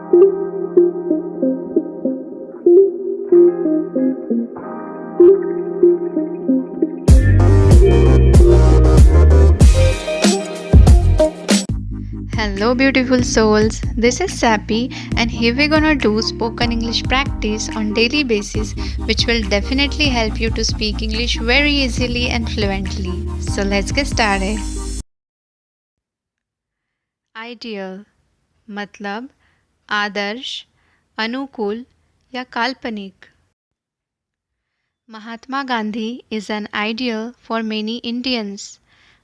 Hello beautiful souls, this is Sapy and here we're gonna do spoken English practice on daily basis which will definitely help you to speak English very easily and fluently. So let's get started. Ideal मतलब आदर्श, अनुकूल या काल्पनिक. Mahatma Gandhi is an ideal for many Indians.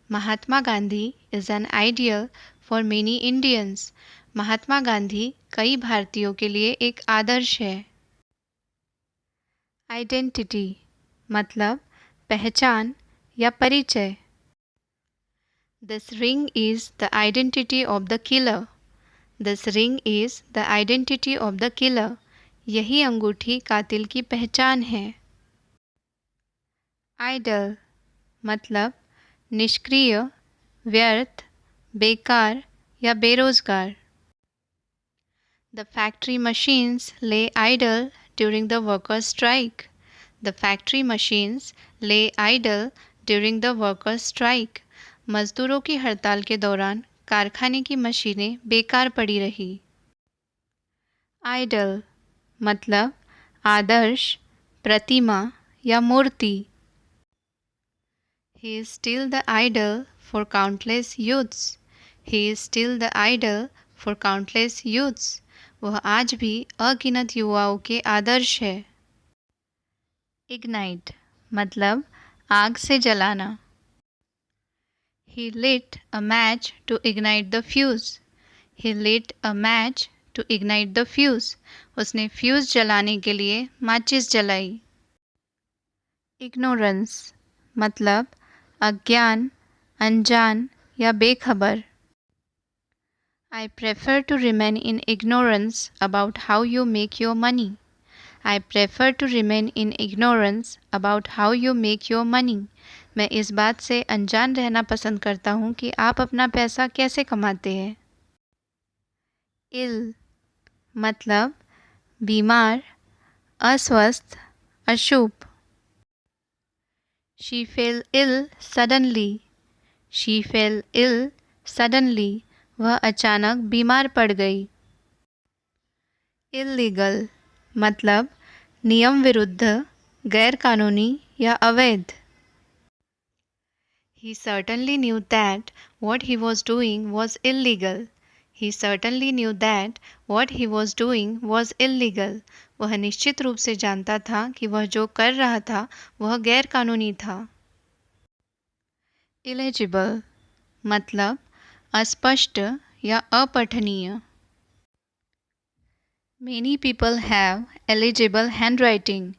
Mahatma Gandhi is an ideal for many Indians. Mahatma Gandhi कई भारतीयों के लिए एक आदर्श है. आइडेंटिटी मतलब पहचान या परिचय. This ring is the identity of the killer. This ring is the identity of the killer. यही अंगूठी कातिल की पहचान है. आइडल मतलब निष्क्रिय, व्यर्थ, बेकार या बेरोजगार. The factory machines lay idle during the workers' strike. The factory machines lay idle during the workers' strike. मजदूरों की हड़ताल के दौरान कारखाने की मशीनें बेकार पड़ी रही. आइडल मतलब आदर्श, प्रतिमा या मूर्ति. He is still the idol for countless youths. He is still the idol for countless youths. वह आज भी अगिनत युवाओं के आदर्श है. Ignite मतलब आग से जलाना. He lit a match to ignite the fuse. He lit a match to ignite the fuse. उसने फ्यूज जलाने के लिए माचिस जलाई. Ignorance मतलब अज्ञान, अनजान या बेखबर. I prefer to remain in ignorance about how you make your money. I prefer to remain in ignorance about how you make your money. मैं इस बात से अनजान रहना पसंद करता हूँ कि आप अपना पैसा कैसे कमाते हैं. Ill मतलब बीमार, अस्वस्थ, अशुभ. She fell ill suddenly. She fell ill suddenly. वह अचानक बीमार पड़ गई. Illegal मतलब नियम विरुद्ध, गैरकानूनी या अवैध. He certainly knew that what he was doing was illegal. He certainly knew that what he was doing was illegal. वह निश्चित रूप से जानता था कि वह जो कर रहा था वह गैरकानूनी था. Illegible मतलब अस्पष्ट या अपठनीय. Many people have illegible handwriting.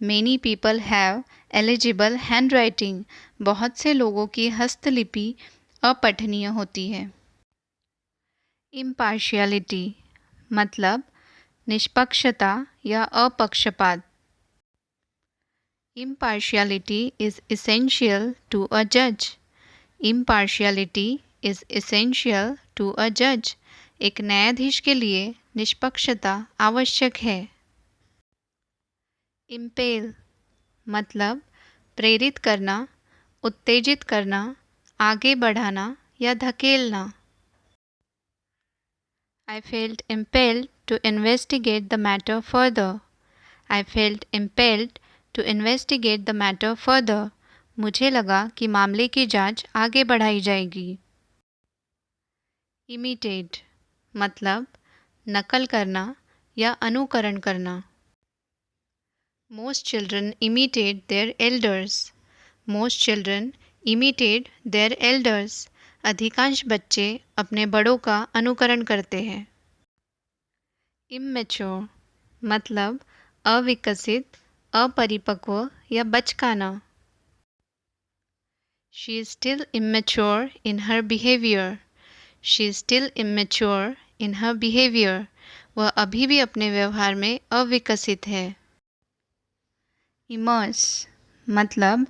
Many people have illegible handwriting. बहुत से लोगों की हस्तलिपि अपठनीय होती है. Impartiality मतलब निष्पक्षता या अपक्षपात. Impartiality is essential to a judge. Impartiality is essential to a judge. एक न्यायाधीश के लिए निष्पक्षता आवश्यक है. Impel मतलब प्रेरित करना, उत्तेजित करना, आगे बढ़ाना या धकेलना. I felt impelled to investigate the matter further. I felt impelled to investigate the matter further. मुझे लगा कि मामले की जांच आगे बढ़ाई जाएगी. Imitate मतलब नकल करना या अनुकरण करना. Most children imitate their elders. Most children imitate their elders. अधिकांश बच्चे अपने बड़ों का अनुकरण करते हैं. Immature मतलब अविकसित, अपरिपक्व या बचकाना. She is still immature in her behavior. She is still immature in her behavior. वह अभी भी अपने व्यवहार में अविकसित है. Immerse मतलब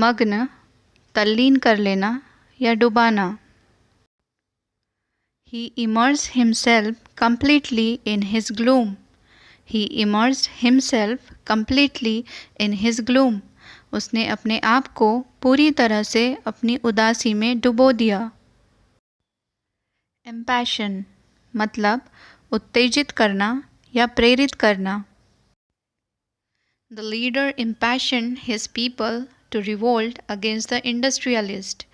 मग्न, तल्लीन कर लेना या डुबाना. He immersed himself completely in his gloom. He immersed himself completely in his gloom. उसने अपने आप को पूरी तरह से अपनी उदासी में डुबो दिया. Impassion मतलब उत्तेजित करना या प्रेरित करना. The leader impassioned his people to revolt against the industrialist.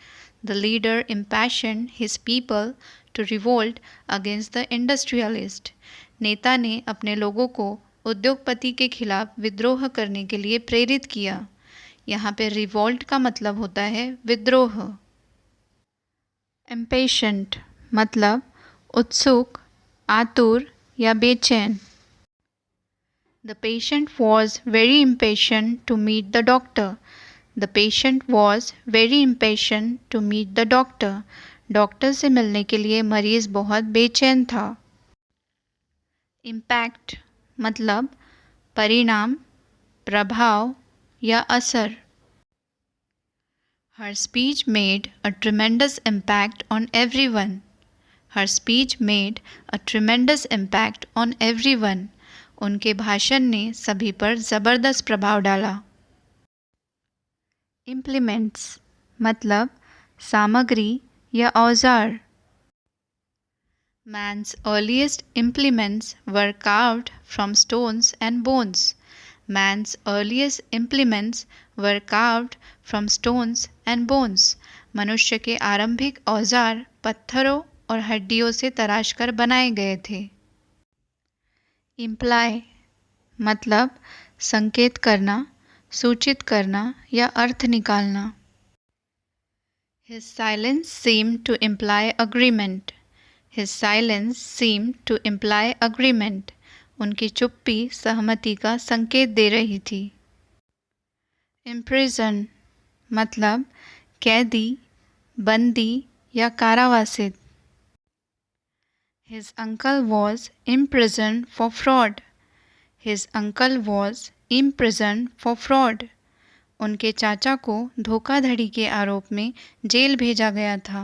The leader impassioned his people to revolt against the industrialist. नेता ने अपने लोगों को उद्योगपति के खिलाफ विद्रोह करने के लिए प्रेरित किया. यहाँ पे रिवोल्ट का मतलब होता है विद्रोह. Impatient मतलब उत्सुक, आतुर या बेचैन. The patient was very impatient to meet the doctor. The patient was very impatient to meet the doctor. Doctor से मिलने के लिए मरीज बहुत बेचैन था. Impact मतलब परिणाम, प्रभाव या असर. Her speech made a tremendous impact on everyone. Her speech made a tremendous impact on everyone. उनके भाषण ने सभी पर ज़बरदस्त प्रभाव डाला. Implements मतलब सामग्री या औजार. Man's earliest implements were carved from stones and bones. Man's earliest implements were carved from stones and bones. मनुष्य के आरंभिक औजार पत्थरों और हड्डियों से तराश कर बनाए गए थे. Imply मतलब संकेत करना, सूचित करना या अर्थ निकालना. His silence seemed to imply agreement. His silence seemed to imply agreement. उनकी चुप्पी सहमति का संकेत दे रही थी. Imprison मतलब कैदी, बंदी या कारावासित. His uncle was imprisoned for fraud. His uncle was imprisoned for fraud. उनके चाचा को धोखाधड़ी के आरोप में जेल भेजा गया था.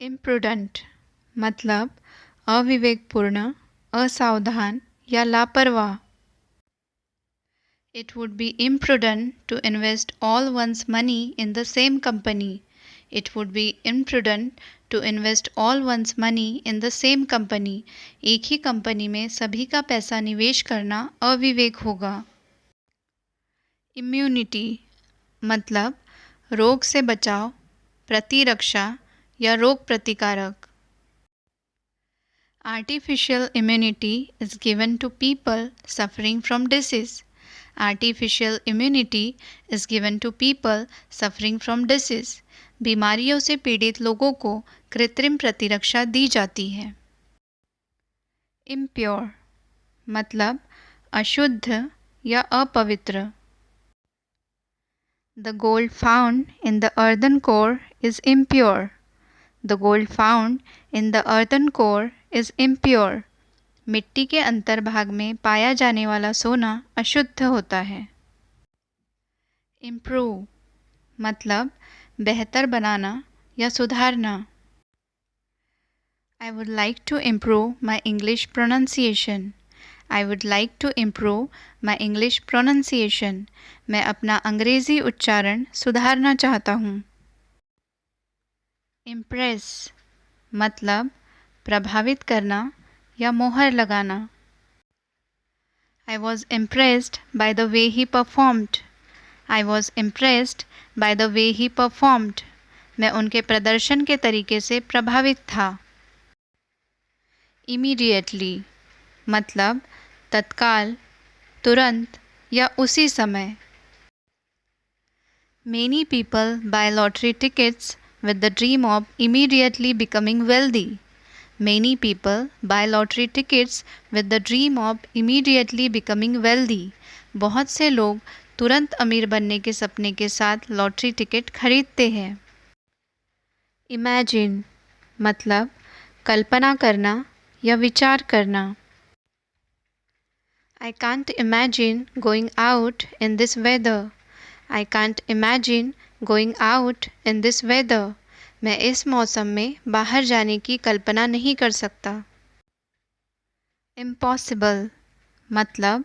Imprudent मतलब अविवेकपूर्ण, असावधान या लापरवाह. It would be imprudent to invest all one's money in the same company. It would be imprudent to invest all one's money in the same company. एक ही कंपनी में सभी का पैसा निवेश करना अविवेक होगा. Immunity मतलब रोग से बचाव, प्रतिरक्षा या रोग प्रतिकारक. Artificial immunity is given to people suffering from disease. Artificial immunity is given to people suffering from disease. बीमारियों से पीड़ित लोगों को कृत्रिम प्रतिरक्षा दी जाती है. Impure मतलब अशुद्ध या अपवित्र. The gold found in the earthen core is impure. The gold found in the earthen core is impure. मिट्टी के अंतर्भाग में पाया जाने वाला सोना अशुद्ध होता है. Improve मतलब बेहतर बनाना या सुधारना. I would like to improve my English pronunciation. I would like to improve my English pronunciation. मैं अपना अंग्रेज़ी उच्चारण सुधारना चाहता हूँ. Impress मतलब प्रभावित करना या मोहर लगाना. I was impressed by the way he performed. I was impressed by the way he performed. मैं उनके प्रदर्शन के तरीके से प्रभावित था. Immediately मतलब तत्काल, तुरंत या उसी समय. Many people buy lottery tickets with the dream of immediately becoming wealthy. Many people buy lottery tickets with the dream of immediately becoming wealthy. बहुत से लोग तुरंत अमीर बनने के सपने के साथ लॉटरी टिकट खरीदते हैं. Imagine मतलब कल्पना करना या विचार करना. I can't imagine going out in this weather. I can't imagine going out in this weather. मैं इस मौसम में बाहर जाने की कल्पना नहीं कर सकता। इम्पॉसिबल मतलब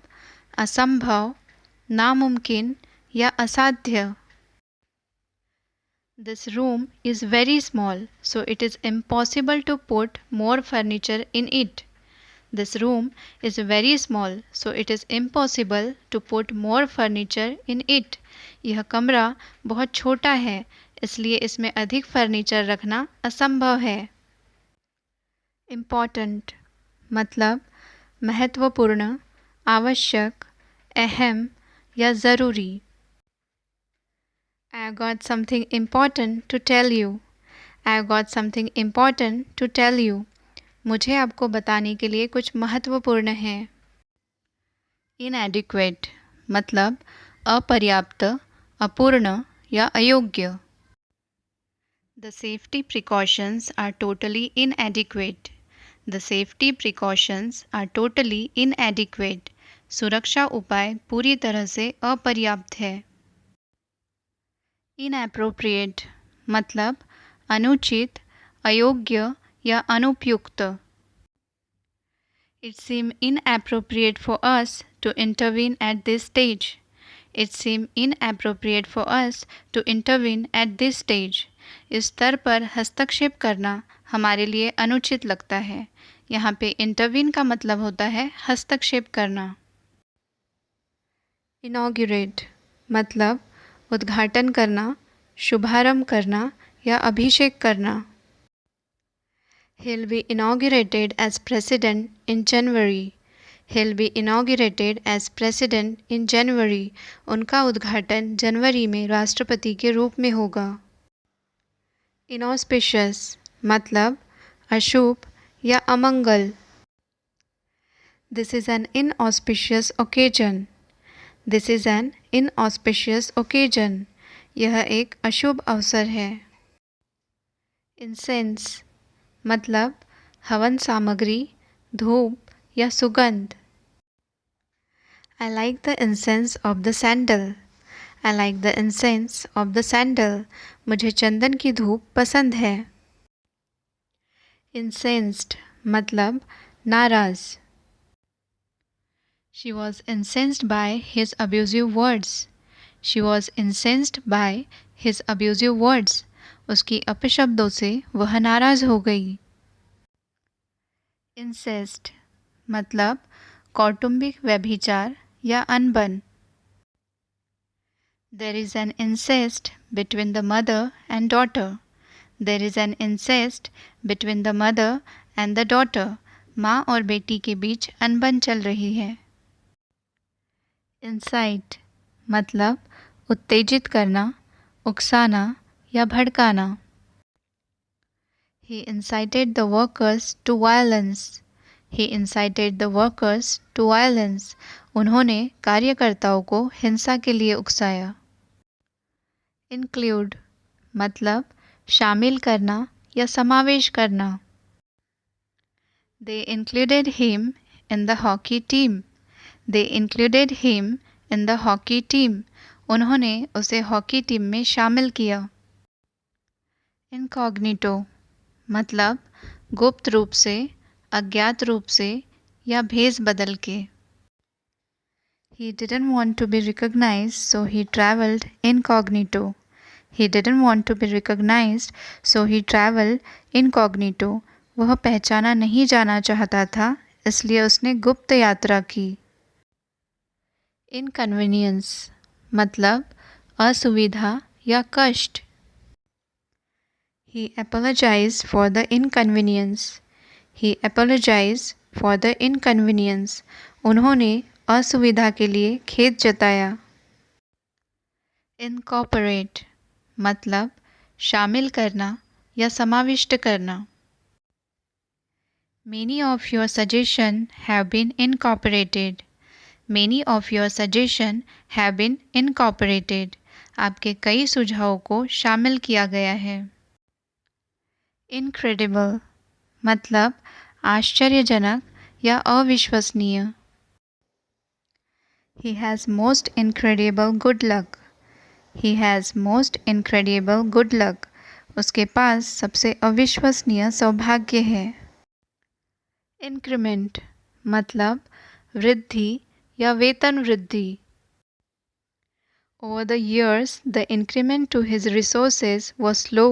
असंभव, नामुमकिन या असाध्य। This room is very small, so it is impossible to put more furniture in it. This room is very small, so it is impossible to put more furniture in it. यह कमरा बहुत छोटा है, इसलिए इसमें अधिक फर्नीचर रखना असंभव है। Important मतलब महत्वपूर्ण, आवश्यक, अहम या ज़रूरी। I got something important to tell you. I got something important to tell you. मुझे आपको बताने के लिए कुछ महत्वपूर्ण है। Inadequate मतलब अपर्याप्त, अपूर्ण या अयोग्य। The safety precautions are totally inadequate. The safety precautions are totally inadequate. सुरक्षा उपाय पूरी तरह से अपर्याप्त है। Inappropriate मतलब अनुचित, अयोग्य या अनुपयुक्त। It seemed inappropriate for us to intervene at this stage. It seemed inappropriate for us to intervene at this stage. इस स्तर पर हस्तक्षेप करना हमारे लिए अनुचित लगता है। यहाँ पे intervene का मतलब होता है हस्तक्षेप करना। Inaugurate मतलब उद्घाटन करना, शुभारंभ करना या अभिषेक करना। He'll be inaugurated as president in January. He'll be inaugurated as president in January. उनका उद्घाटन जनवरी में राष्ट्रपति के रूप में होगा। Inauspicious मतलब अशुभ या अमंगल। This is an inauspicious occasion. This is an inauspicious occasion. यह एक अशुभ अवसर है। Incense मतलब हवन सामग्री, धूप या सुगंध। I like the incense of the sandal. I like the incense of the sandal. मुझे चंदन की धूप पसंद है। Incensed मतलब नाराज। She was incensed by his abusive words. She was incensed by his abusive words. उसकी अपशब्दों से वह नाराज हो गई। Incest मतलब कौटुंबिक व्यभिचार या अनबन। There is an incest between the mother and daughter. There is an incest between the mother and the daughter. माँ और बेटी के बीच अनबन चल रही है। Incite मतलब उत्तेजित करना, उकसाना या भड़काना। He incited the workers to violence. He incited the workers to violence. उन्होंने कार्यकर्ताओं को हिंसा के लिए उकसाया। Include मतलब शामिल करना या समावेश करना। They included him in the hockey team. They included him in the hockey team. उन्होंने उसे हॉकी टीम में शामिल किया। Incognito मतलब गुप्त रूप से, अज्ञात रूप से या भेस बदल के। He didn't want to be recognized, so he traveled incognito. He didn't want to be recognized, so he traveled incognito. वह पहचाना नहीं जाना चाहता था, इसलिए उसने गुप्त यात्रा की। Inconvenience मतलब असुविधा या कष्ट। He apologized for the inconvenience. He apologized for the inconvenience. उन्होंने असुविधा के लिए खेद जताया। Incorporate मतलब शामिल करना या समाविष्ट करना। Many of your suggestions have been incorporated. Many of your suggestions have been incorporated. आपके कई सुझावों को शामिल किया गया है। Incredible मतलब आश्चर्यजनक या अविश्वसनीय। He has most incredible good luck. He has most incredible good luck. उसके पास सबसे अविश्वसनीय सौभाग्य है। इंक्रीमेंट मतलब वृद्धि या वेतन वृद्धि। Over the years, the increment to his resources was slow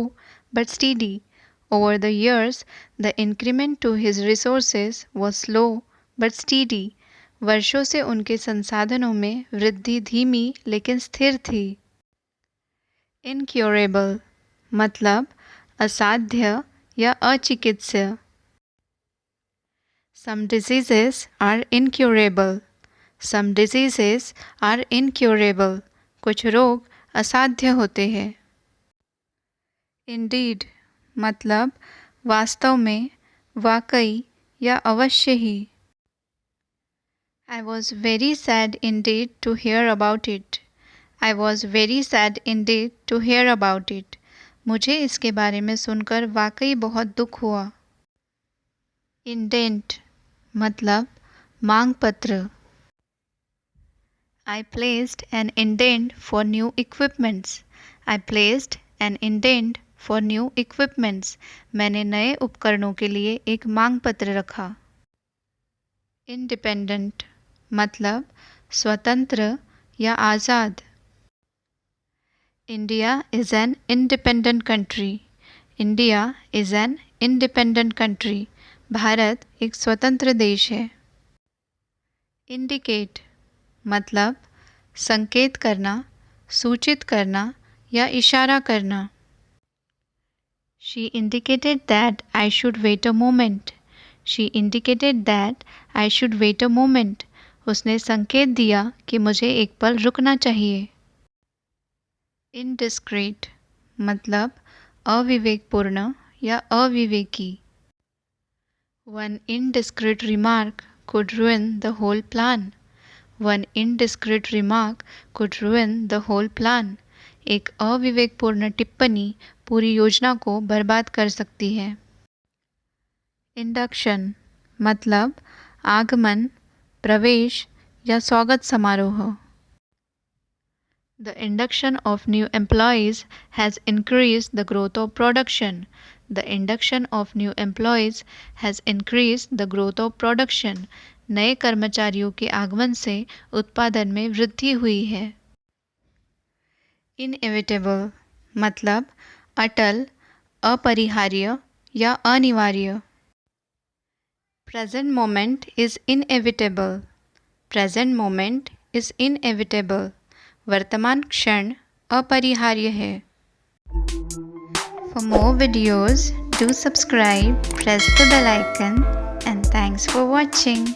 but steady. Over the years, the increment to his resources was slow but steady. वर्षों से उनके संसाधनों में वृद्धि धीमी लेकिन स्थिर थी। Incurable मतलब असाध्य या अचिकित्स्य। Some diseases are incurable. Some diseases are incurable. कुछ रोग असाध्य होते हैं। Indeed मतलब वास्तव में, वाकई या अवश्य ही। I was very sad indeed to hear about it. I was very sad indeed to hear about it. मुझे इसके बारे में सुनकर वाकई बहुत दुख हुआ। Indent मतलब मांग पत्र। I placed an indent for new equipments. I placed an indent for new equipments. मैंने नए उपकरणों के लिए एक मांग पत्र रखा। Independent मतलब स्वतंत्र या आज़ाद। India is an independent country. India is an independent country. Bharat एक स्वतंत्र देश है। Indicate मतलब संकेत करना, सूचित करना या इशारा करना। She indicated that I should wait a moment. She indicated that I should wait a moment. उसने संकेत दिया कि मुझे एक पल रुकना चाहिए। Indiscreet मतलब अविवेकपूर्ण या अविवेकी। One indiscreet remark could ruin the whole plan. One indiscreet remark could ruin the whole plan. एक अविवेकपूर्ण टिप्पणी पूरी योजना को बर्बाद कर सकती है। Induction मतलब आगमन, प्रवेश या स्वागत समारोह। The induction of new employees has increased the growth of production. The induction of new employees has increased the growth of production. नए कर्मचारियों के आगमन से उत्पादन में वृद्धि हुई है। Inevitable मतलब अटल, अपरिहार्य या अनिवार्य। Present moment is inevitable. Present moment is inevitable. वर्तमान क्षण अपरिहार्य है। For more videos, do subscribe, press the bell icon, and thanks for watching.